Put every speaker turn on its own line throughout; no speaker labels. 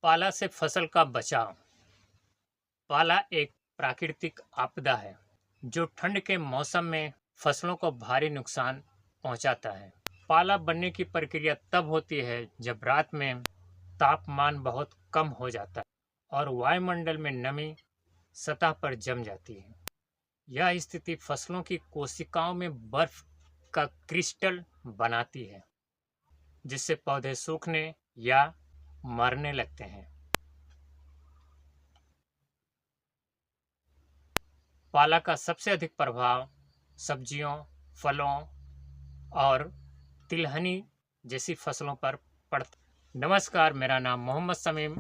पाला से फसल का बचाव। पाला एक प्राकृतिक आपदा है जो ठंड के मौसम में फसलों को भारी नुकसान पहुंचाता है। पाला बनने की प्रक्रिया तब होती है जब रात में तापमान बहुत कम हो जाता है और वायुमंडल में नमी सतह पर जम जाती है। यह स्थिति फसलों की कोशिकाओं में बर्फ का क्रिस्टल बनाती है, जिससे पौधे सूखने या मरने लगते हैं। पाला का सबसे अधिक प्रभाव सब्जियों, फलों और तिलहनी जैसी फसलों पर पड़ता। नमस्कार, मेरा नाम मोहम्मद समीम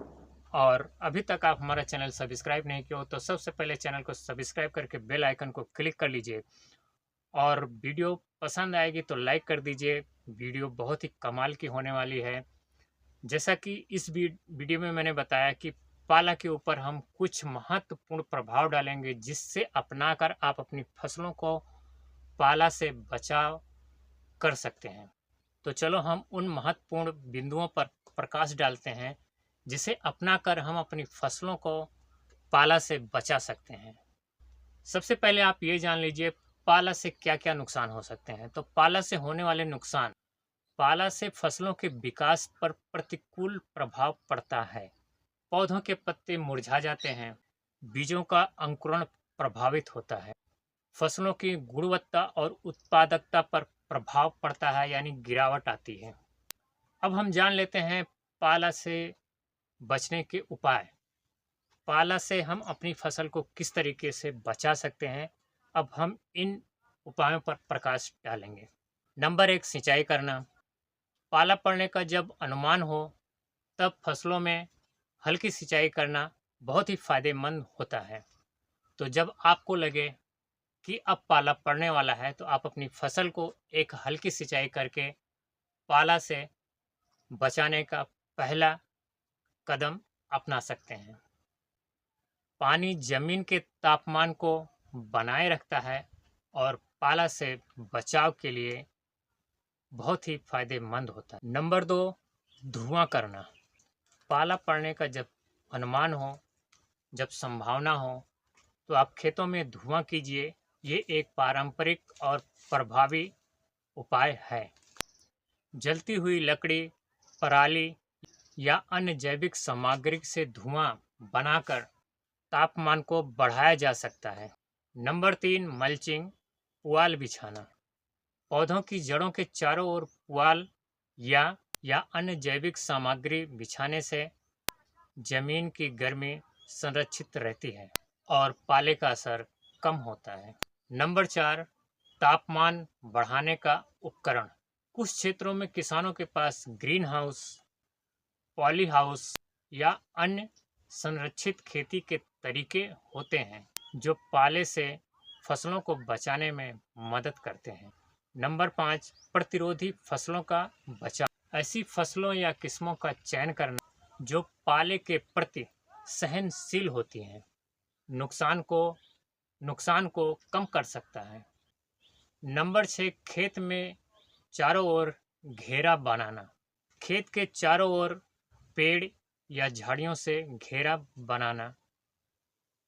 और अभी तक आप हमारा चैनल सब्सक्राइब नहीं किया हो तो सबसे पहले चैनल को सब्सक्राइब करके बेल आइकन को क्लिक कर लीजिए और वीडियो पसंद आएगी तो लाइक कर दीजिए। वीडियो बहुत ही कमाल की होने वाली है। जैसा कि इस वीडियो में मैंने बताया कि पाला के ऊपर हम कुछ महत्वपूर्ण प्रभाव डालेंगे जिससे अपनाकर आप अपनी फसलों को पाला से बचाव कर सकते हैं। तो चलो हम उन महत्वपूर्ण बिंदुओं पर प्रकाश डालते हैं जिसे अपनाकर हम अपनी फसलों को पाला से बचा सकते हैं। सबसे पहले आप ये जान लीजिए पाला से क्या क्या नुकसान हो सकते हैं। तो पाला से होने वाले नुकसान। पाला से फसलों के विकास पर प्रतिकूल प्रभाव पड़ता है। पौधों के पत्ते मुरझा जाते हैं, बीजों का अंकुरण प्रभावित होता है, फसलों की गुणवत्ता और उत्पादकता पर प्रभाव पड़ता है, यानी गिरावट आती है। अब हम जान लेते हैं पाला से बचने के उपाय। पाला से हम अपनी फसल को किस तरीके से बचा सकते हैं, अब हम इन उपायों पर प्रकाश डालेंगे। नंबर 1, सिंचाई करना। पाला पड़ने का जब अनुमान हो तब फसलों में हल्की सिंचाई करना बहुत ही फायदेमंद होता है। तो जब आपको लगे कि अब पाला पड़ने वाला है तो आप अपनी फसल को एक हल्की सिंचाई करके पाला से बचाने का पहला कदम अपना सकते हैं। पानी जमीन के तापमान को बनाए रखता है और पाला से बचाव के लिए बहुत ही फायदेमंद होता है। नंबर 2, धुआं करना। पाला पड़ने का जब अनुमान हो, जब संभावना हो, तो आप खेतों में धुआं कीजिए। ये एक पारंपरिक और प्रभावी उपाय है। जलती हुई लकड़ी, पराली या अन्य जैविक सामग्री से धुआं बनाकर तापमान को बढ़ाया जा सकता है। नंबर 3, मल्चिंग, पुआल बिछाना। पौधों की जड़ों के चारों ओर पुआल या अन्य जैविक सामग्री बिछाने से जमीन की गर्मी संरक्षित रहती है और पाले का असर कम होता है। नंबर 4, तापमान बढ़ाने का उपकरण। कुछ क्षेत्रों में किसानों के पास ग्रीन हाउस, पॉली हाउस या अन्य संरक्षित खेती के तरीके होते हैं जो पाले से फसलों को बचाने में मदद करते हैं। नंबर 5, प्रतिरोधी फसलों का बचाव। ऐसी फसलों या किस्मों का चयन करना जो पाले के प्रति सहनशील होती हैं, नुकसान को कम कर सकता है। नंबर 6, खेत में चारों ओर घेरा बनाना। खेत के चारों ओर पेड़ या झाड़ियों से घेरा बनाना।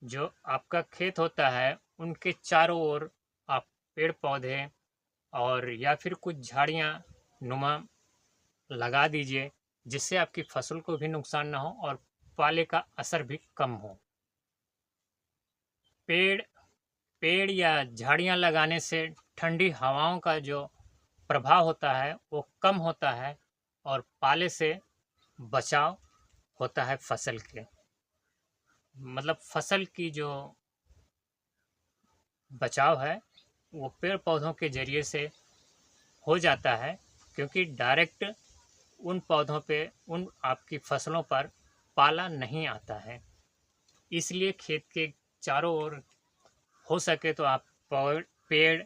जो आपका खेत होता है उनके चारों ओर आप पेड़ पौधे और या फिर कुछ झाड़ियाँ नुमा लगा दीजिए, जिससे आपकी फसल को भी नुकसान ना हो और पाले का असर भी कम हो। पेड़ या झाड़ियाँ लगाने से ठंडी हवाओं का जो प्रभाव होता है वो कम होता है और पाले से बचाव होता है फसल के। मतलब फसल की जो बचाव है वो पेड़ पौधों के जरिए से हो जाता है, क्योंकि डायरेक्ट उन पौधों पे, उन आपकी फसलों पर पाला नहीं आता है। इसलिए खेत के चारों ओर हो सके तो आप पेड़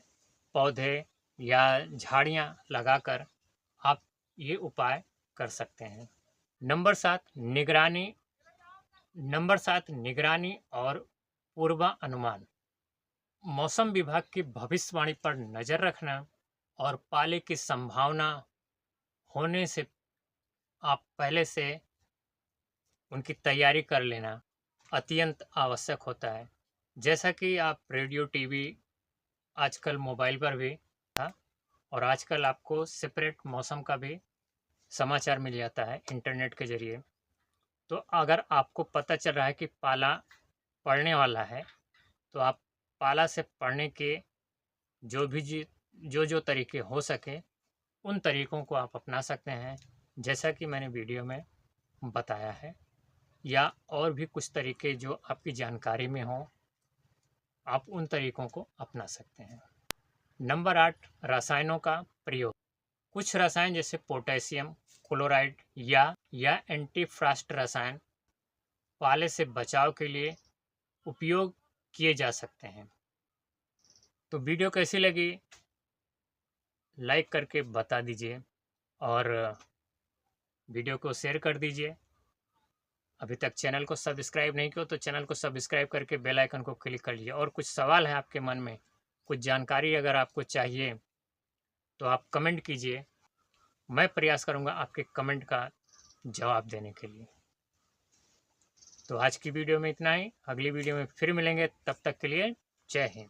पौधे या झाड़ियाँ लगाकर आप ये उपाय कर सकते हैं। नंबर 7, निगरानी और पूर्वानुमान। मौसम विभाग की भविष्यवाणी पर नज़र रखना और पाले की संभावना होने से आप पहले से उनकी तैयारी कर लेना अत्यंत आवश्यक होता है। जैसा कि आप रेडियो, टीवी, आजकल मोबाइल पर भी था, और आजकल आपको सेपरेट मौसम का भी समाचार मिल जाता है इंटरनेट के ज़रिए। तो अगर आपको पता चल रहा है कि पाला पड़ने वाला है, तो आप पाला से पड़ने के जो भी जो तरीके हो सके उन तरीकों को आप अपना सकते हैं, जैसा कि मैंने वीडियो में बताया है, या और भी कुछ तरीके जो आपकी जानकारी में हो, आप उन तरीकों को अपना सकते हैं। नंबर 8, रसायनों का प्रयोग। कुछ रसायन जैसे पोटेशियम क्लोराइड या एंटीफ्रॉस्ट रसायन पाले से बचाव के लिए उपयोग किए जा सकते हैं। तो वीडियो कैसी लगी लाइक करके बता दीजिए, और वीडियो को शेयर कर दीजिए। अभी तक चैनल को सब्सक्राइब नहीं किया तो चैनल को सब्सक्राइब करके बेल आइकन को क्लिक कर लीजिए। और कुछ सवाल है आपके मन में, कुछ जानकारी अगर आपको चाहिए तो आप कमेंट कीजिए, मैं प्रयास करूंगा आपके कमेंट का जवाब देने के लिए। तो आज की वीडियो में इतना ही, अगली वीडियो में फिर मिलेंगे, तब तक के लिए जय हिंद।